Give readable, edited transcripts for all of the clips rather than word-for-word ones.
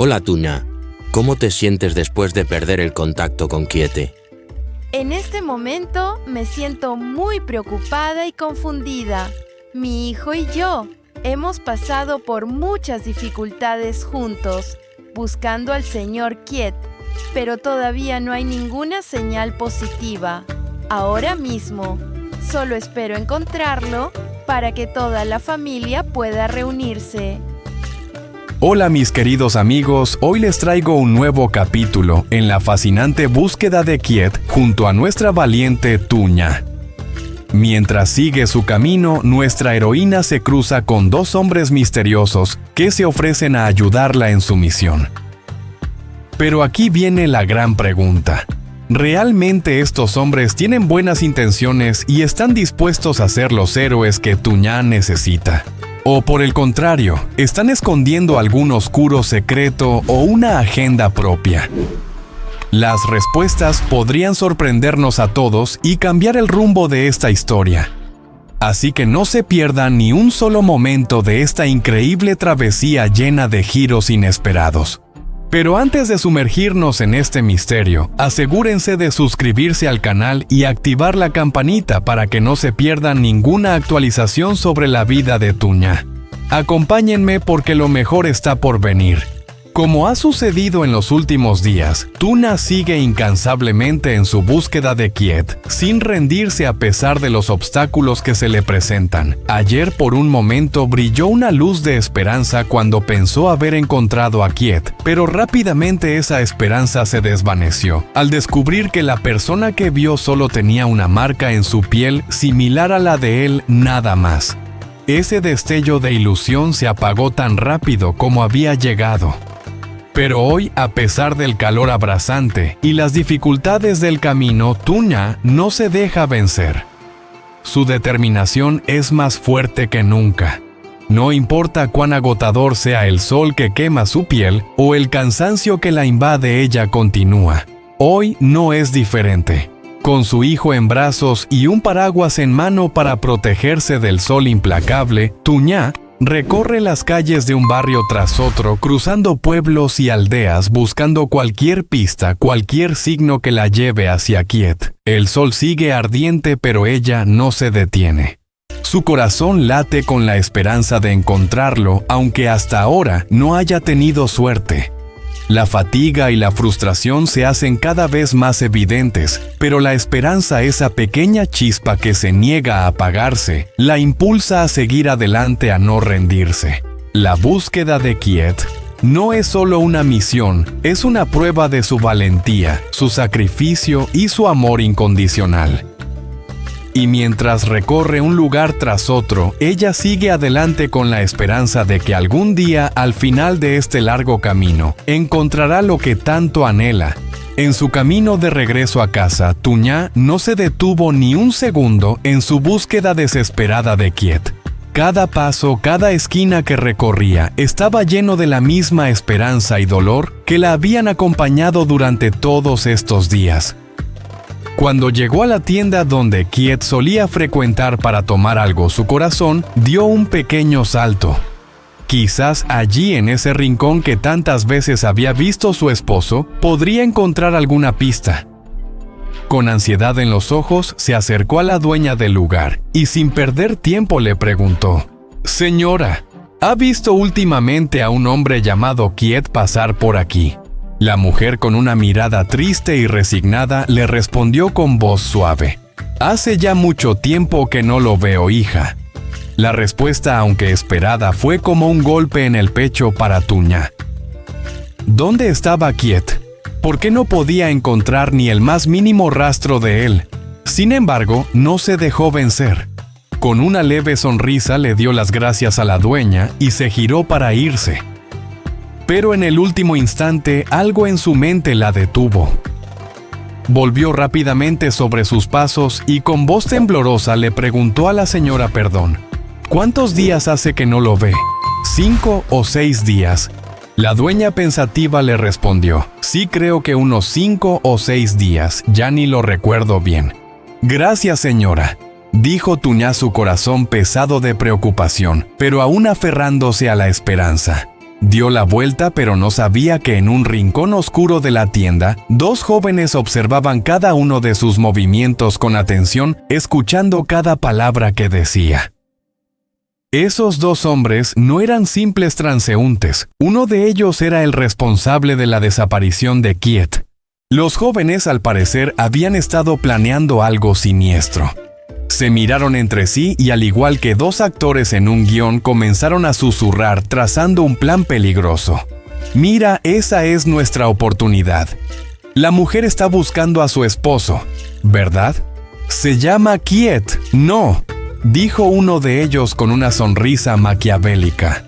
Hola, Tuña. ¿Cómo te sientes después de perder el contacto con Quiete? En este momento me siento muy preocupada y confundida. Mi hijo y yo hemos pasado por muchas dificultades juntos, buscando al señor Quiet, pero todavía no hay ninguna señal positiva. Ahora mismo, solo espero encontrarlo para que toda la familia pueda reunirse. Hola mis queridos amigos, hoy les traigo un nuevo capítulo en la fascinante búsqueda de Quiet junto a nuestra valiente Tuña. Mientras sigue su camino, nuestra heroína se cruza con dos hombres misteriosos que se ofrecen a ayudarla en su misión. Pero aquí viene la gran pregunta. ¿Realmente estos hombres tienen buenas intenciones y están dispuestos a ser los héroes que Tuña necesita? ¿O por el contrario, están escondiendo algún oscuro secreto o una agenda propia? Las respuestas podrían sorprendernos a todos y cambiar el rumbo de esta historia. Así que no se pierdan ni un solo momento de esta increíble travesía llena de giros inesperados. Pero antes de sumergirnos en este misterio, asegúrense de suscribirse al canal y activar la campanita para que no se pierdan ninguna actualización sobre la vida de Tuña. Acompáñenme porque lo mejor está por venir. Como ha sucedido en los últimos días, Tuña sigue incansablemente en su búsqueda de Quiet, sin rendirse a pesar de los obstáculos que se le presentan. Ayer por un momento brilló una luz de esperanza cuando pensó haber encontrado a Quiet, pero rápidamente esa esperanza se desvaneció, al descubrir que la persona que vio solo tenía una marca en su piel similar a la de él, nada más. Ese destello de ilusión se apagó tan rápido como había llegado. Pero hoy, a pesar del calor abrasante y las dificultades del camino, Tuña no se deja vencer. Su determinación es más fuerte que nunca. No importa cuán agotador sea el sol que quema su piel o el cansancio que la invade, ella continúa. Hoy no es diferente. Con su hijo en brazos y un paraguas en mano para protegerse del sol implacable, Tuña recorre las calles de un barrio tras otro, cruzando pueblos y aldeas, buscando cualquier pista, cualquier signo que la lleve hacia Quiet. El sol sigue ardiente, pero ella no se detiene. Su corazón late con la esperanza de encontrarlo, aunque hasta ahora no haya tenido suerte. La fatiga y la frustración se hacen cada vez más evidentes, pero la esperanza, esa pequeña chispa que se niega a apagarse, la impulsa a seguir adelante, a no rendirse. La búsqueda de Quiet no es solo una misión, es una prueba de su valentía, su sacrificio y su amor incondicional. Y mientras recorre un lugar tras otro, ella sigue adelante con la esperanza de que algún día, al final de este largo camino, encontrará lo que tanto anhela. En su camino de regreso a casa, Tuña no se detuvo ni un segundo en su búsqueda desesperada de Quiet. Cada paso, cada esquina que recorría, estaba lleno de la misma esperanza y dolor que la habían acompañado durante todos estos días. Cuando llegó a la tienda donde Quiet solía frecuentar para tomar algo, su corazón dio un pequeño salto. Quizás allí, en ese rincón que tantas veces había visto su esposo, podría encontrar alguna pista. Con ansiedad en los ojos, se acercó a la dueña del lugar y sin perder tiempo le preguntó: «Señora, ¿ha visto últimamente a un hombre llamado Quiet pasar por aquí?» La mujer, con una mirada triste y resignada, le respondió con voz suave: «Hace ya mucho tiempo que no lo veo, hija». La respuesta, aunque esperada, fue como un golpe en el pecho para Tuña. ¿Dónde estaba Quiet? ¿Por qué no podía encontrar ni el más mínimo rastro de él? Sin embargo, no se dejó vencer. Con una leve sonrisa le dio las gracias a la dueña y se giró para irse. Pero en el último instante, algo en su mente la detuvo. Volvió rápidamente sobre sus pasos y con voz temblorosa le preguntó a la señora Perdón: «¿Cuántos días hace que no lo ve? ¿5 o 6 días?» La dueña pensativa le respondió: «Sí, creo que unos 5 o 6 días, ya ni lo recuerdo bien». «Gracias, señora», dijo Tuña, su corazón pesado de preocupación, pero aún aferrándose a la esperanza. Dio la vuelta, pero no sabía que en un rincón oscuro de la tienda, dos jóvenes observaban cada uno de sus movimientos con atención, escuchando cada palabra que decía. Esos dos hombres no eran simples transeúntes. Uno de ellos era el responsable de la desaparición de Kiev. Los jóvenes, al parecer, habían estado planeando algo siniestro. Se miraron entre sí y, al igual que dos actores en un guión, comenzaron a susurrar, trazando un plan peligroso. «Mira, esa es nuestra oportunidad. La mujer está buscando a su esposo, ¿verdad? Se llama Kiev, ¿no?», dijo uno de ellos con una sonrisa maquiavélica.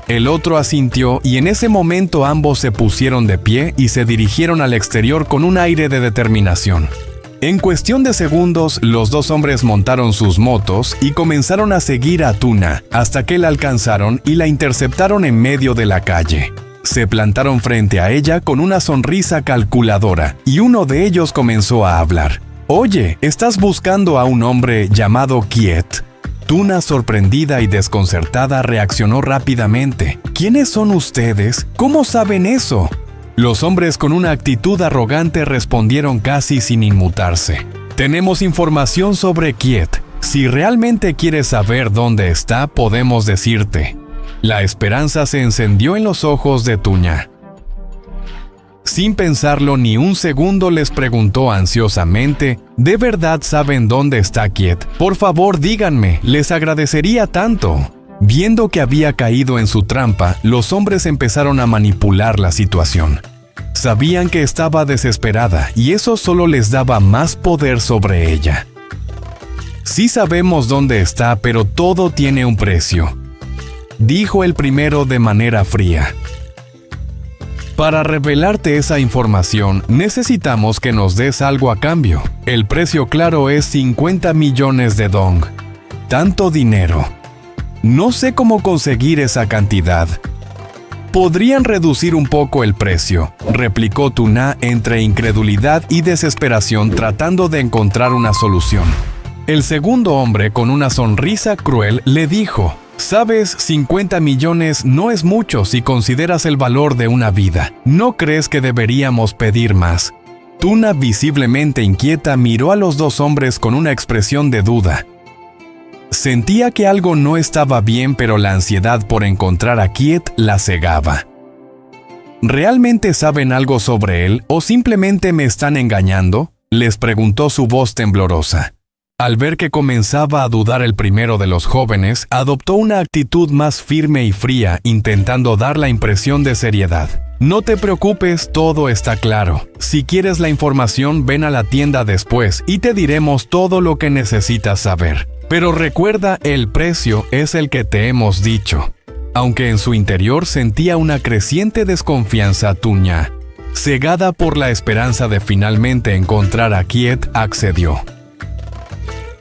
El otro asintió y en ese momento ambos se pusieron de pie y se dirigieron al exterior con un aire de determinación. En cuestión de segundos, los dos hombres montaron sus motos y comenzaron a seguir a Tuna hasta que la alcanzaron y la interceptaron en medio de la calle. Se plantaron frente a ella con una sonrisa calculadora y uno de ellos comenzó a hablar. «Oye, ¿estás buscando a un hombre llamado Kiev?». Tuna, sorprendida y desconcertada, reaccionó rápidamente. «¿Quiénes son ustedes? ¿Cómo saben eso?». Los hombres con una actitud arrogante respondieron casi sin inmutarse. «Tenemos información sobre Kiev. Si realmente quieres saber dónde está, podemos decirte». La esperanza se encendió en los ojos de Tuna. Sin pensarlo ni un segundo les preguntó ansiosamente, ¿de verdad saben dónde está Kiev? Por favor, díganme, les agradecería tanto. Viendo que había caído en su trampa, los hombres empezaron a manipular la situación. Sabían que estaba desesperada y eso solo les daba más poder sobre ella. «Sí sabemos dónde está, pero todo tiene un precio», dijo el primero de manera fría. «Para revelarte esa información, necesitamos que nos des algo a cambio. El precio claro es 50 millones de dong. Tanto dinero. No sé cómo conseguir esa cantidad». «Podrían reducir un poco el precio», replicó Tuna entre incredulidad y desesperación tratando de encontrar una solución. El segundo hombre, con una sonrisa cruel, le dijo, «Sabes, 50 millones no es mucho si consideras el valor de una vida. ¿No crees que deberíamos pedir más?». Tuna, visiblemente inquieta, miró a los dos hombres con una expresión de duda. Sentía que algo no estaba bien, pero la ansiedad por encontrar a Kiev la cegaba. «¿Realmente saben algo sobre él o simplemente me están engañando?», les preguntó su voz temblorosa. Al ver que comenzaba a dudar el primero de los jóvenes, adoptó una actitud más firme y fría, intentando dar la impresión de seriedad. «No te preocupes, todo está claro. Si quieres la información, ven a la tienda después y te diremos todo lo que necesitas saber. Pero recuerda, el precio es el que te hemos dicho». Aunque en su interior sentía una creciente desconfianza, Tuna, cegada por la esperanza de finalmente encontrar a Kiev, accedió.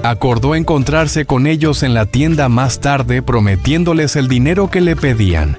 Acordó encontrarse con ellos en la tienda más tarde, prometiéndoles el dinero que le pedían.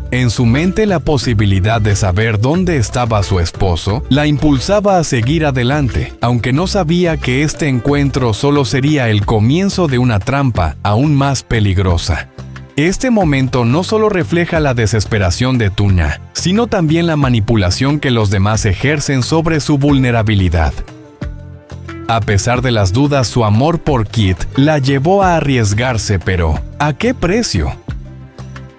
En su mente, la posibilidad de saber dónde estaba su esposo la impulsaba a seguir adelante, aunque no sabía que este encuentro solo sería el comienzo de una trampa aún más peligrosa. Este momento no solo refleja la desesperación de Tuna, sino también la manipulación que los demás ejercen sobre su vulnerabilidad. A pesar de las dudas, su amor por Kiev la llevó a arriesgarse, pero ¿a qué precio?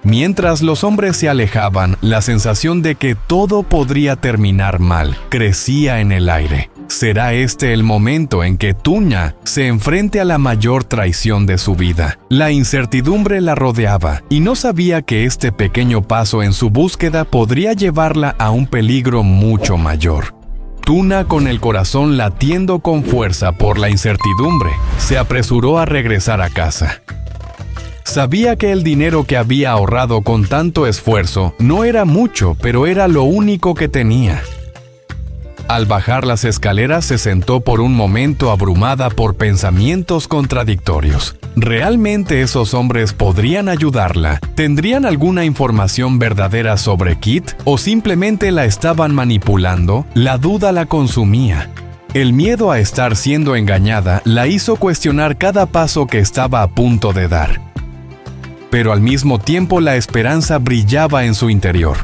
Mientras los hombres se alejaban, la sensación de que todo podría terminar mal crecía en el aire. ¿Será este el momento en que Tuna se enfrente a la mayor traición de su vida? La incertidumbre la rodeaba y no sabía que este pequeño paso en su búsqueda podría llevarla a un peligro mucho mayor. Tuna, con el corazón latiendo con fuerza por la incertidumbre, se apresuró a regresar a casa. Sabía que el dinero que había ahorrado con tanto esfuerzo no era mucho, pero era lo único que tenía. Al bajar las escaleras se sentó por un momento abrumada por pensamientos contradictorios. ¿Realmente esos hombres podrían ayudarla? ¿Tendrían alguna información verdadera sobre Kiev o simplemente la estaban manipulando? La duda la consumía. El miedo a estar siendo engañada la hizo cuestionar cada paso que estaba a punto de dar. pero al mismo tiempo la esperanza brillaba en su interior.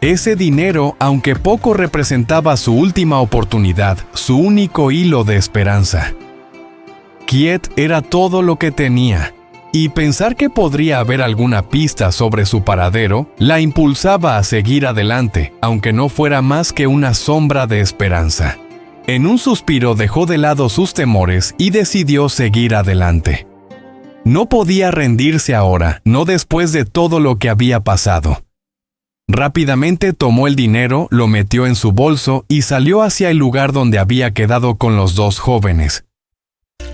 Ese dinero, aunque poco, representaba su última oportunidad, su único hilo de esperanza. Kiet era todo lo que tenía, y pensar que podría haber alguna pista sobre su paradero la impulsaba a seguir adelante, aunque no fuera más que una sombra de esperanza. En un suspiro dejó de lado sus temores y decidió seguir adelante. No podía rendirse ahora, no después de todo lo que había pasado. Rápidamente tomó el dinero, lo metió en su bolso y salió hacia el lugar donde había quedado con los dos jóvenes.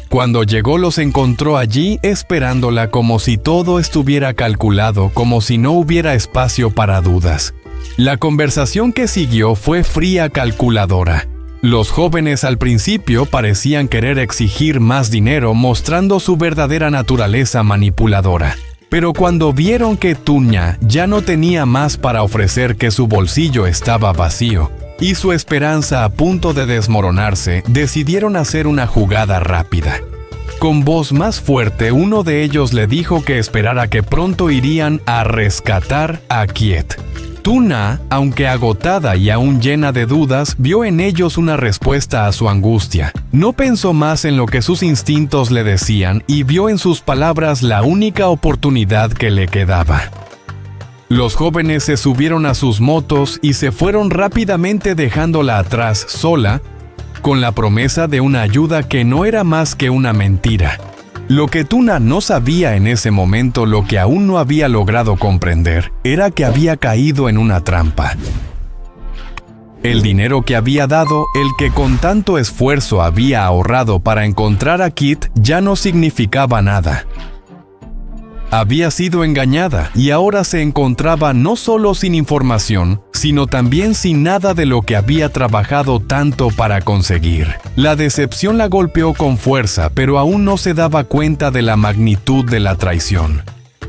Cuando llegó los encontró allí esperándola como si todo estuviera calculado, como si no hubiera espacio para dudas. La conversación que siguió fue fría calculadora. Los jóvenes al principio parecían querer exigir más dinero, mostrando su verdadera naturaleza manipuladora. Pero cuando vieron que Tuña ya no tenía más para ofrecer, que su bolsillo estaba vacío y su esperanza a punto de desmoronarse, decidieron hacer una jugada rápida. Con voz más fuerte, uno de ellos le dijo que esperara, que pronto irían a rescatar a Kiet. Tuna, aunque agotada y aún llena de dudas, vio en ellos una respuesta a su angustia. No pensó más en lo que sus instintos le decían y vio en sus palabras la única oportunidad que le quedaba. Los jóvenes se subieron a sus motos y se fueron rápidamente, dejándola atrás sola, con la promesa de una ayuda que no era más que una mentira. Lo que Tuna no sabía en ese momento, lo que aún no había logrado comprender, era que había caído en una trampa. El dinero que había dado, el que con tanto esfuerzo había ahorrado para encontrar a Kit, ya no significaba nada. Había sido engañada y ahora se encontraba no solo sin información, sino también sin nada de lo que había trabajado tanto para conseguir. La decepción la golpeó con fuerza, pero aún no se daba cuenta de la magnitud de la traición.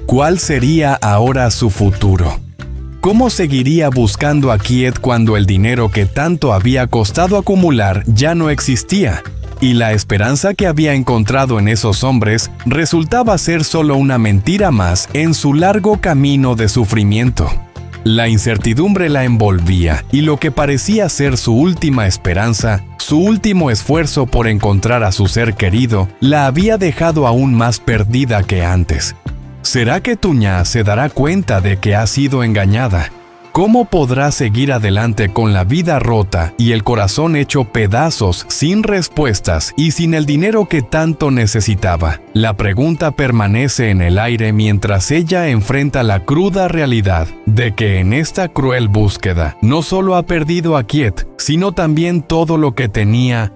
¿Cuál sería ahora su futuro? ¿Cómo seguiría buscando a Kiet cuando el dinero que tanto había costado acumular ya no existía? Y la esperanza que había encontrado en esos hombres resultaba ser solo una mentira más en su largo camino de sufrimiento. La incertidumbre la envolvía y lo que parecía ser su última esperanza, su último esfuerzo por encontrar a su ser querido, la había dejado aún más perdida que antes. ¿Será que Tuña se dará cuenta de que ha sido engañada? ¿Cómo podrá seguir adelante con la vida rota y el corazón hecho pedazos, sin respuestas y sin el dinero que tanto necesitaba? La pregunta permanece en el aire mientras ella enfrenta la cruda realidad de que en esta cruel búsqueda no solo ha perdido a Kiet, sino también todo lo que tenía.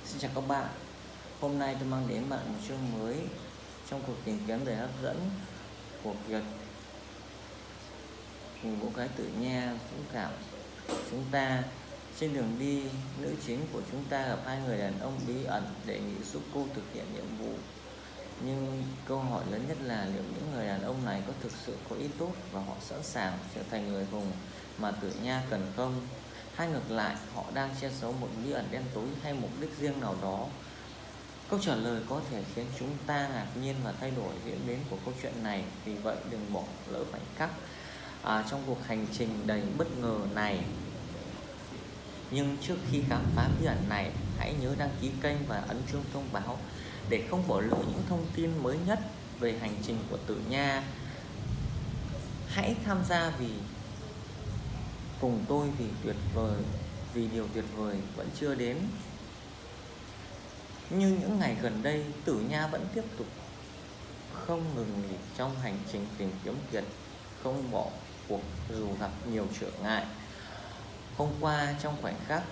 Xin chào các bạn. Hôm nay tôi mang đến bạn một chương mới trong cuộc tìm kiếm đầy hấp dẫn của Kiệt. Cùng cô gái Tử Nha dũng cảm. Chúng ta trên đường đi, nữ chính của chúng ta gặp hai người đàn ông bí ẩn đề nghị giúp cô thực hiện nhiệm vụ. Nhưng câu hỏi lớn nhất là liệu những người đàn ông này có thực sự có ý tốt và họ sẵn sàng trở thành người hùng mà Tử Nha cần không? Hay ngược lại, họ đang che giấu một bí ẩn đen tối hay mục đích riêng nào đó? Câu trả lời có thể khiến chúng ta ngạc nhiên và thay đổi diễn biến của câu chuyện này. Vì vậy đừng bỏ lỡ khoảnh khắc trong cuộc hành trình đầy bất ngờ này. Nhưng trước khi khám phá bí ẩn này, hãy nhớ đăng ký kênh và ấn chuông thông báo để không bỏ lỡ những thông tin mới nhất về hành trình của Tử Nha. Hãy tham gia cùng tôi vì điều tuyệt vời vẫn chưa đến. Như những ngày gần đây, Tử Nha vẫn tiếp tục không ngừng nghỉ trong hành trình tìm kiếm Kiệt, không bỏ cuộc dù gặp nhiều trở ngại. Hôm qua trong khoảnh khắc,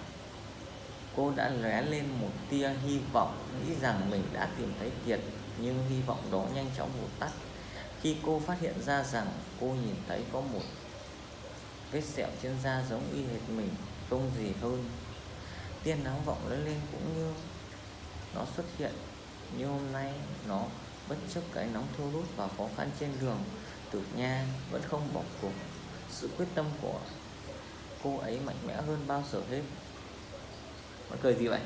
cô đã lóe lên một tia hy vọng, nghĩ rằng mình đã tìm thấy Kiệt, nhưng hy vọng đó nhanh chóng vụt tắt khi cô phát hiện ra rằng cô nhìn thấy có một vết sẹo trên da giống y hệt mình, không gì hơn. Tia nắng vọng lớn lên cũng như nó xuất hiện như hôm nay. Nó bất chấp cái nóng thiêu đốt và khó khăn trên đường, Tử Nha vẫn không bỏ cuộc. Sự quyết tâm của cô ấy mạnh mẽ hơn bao giờ hết. Bạn cười gì vậy?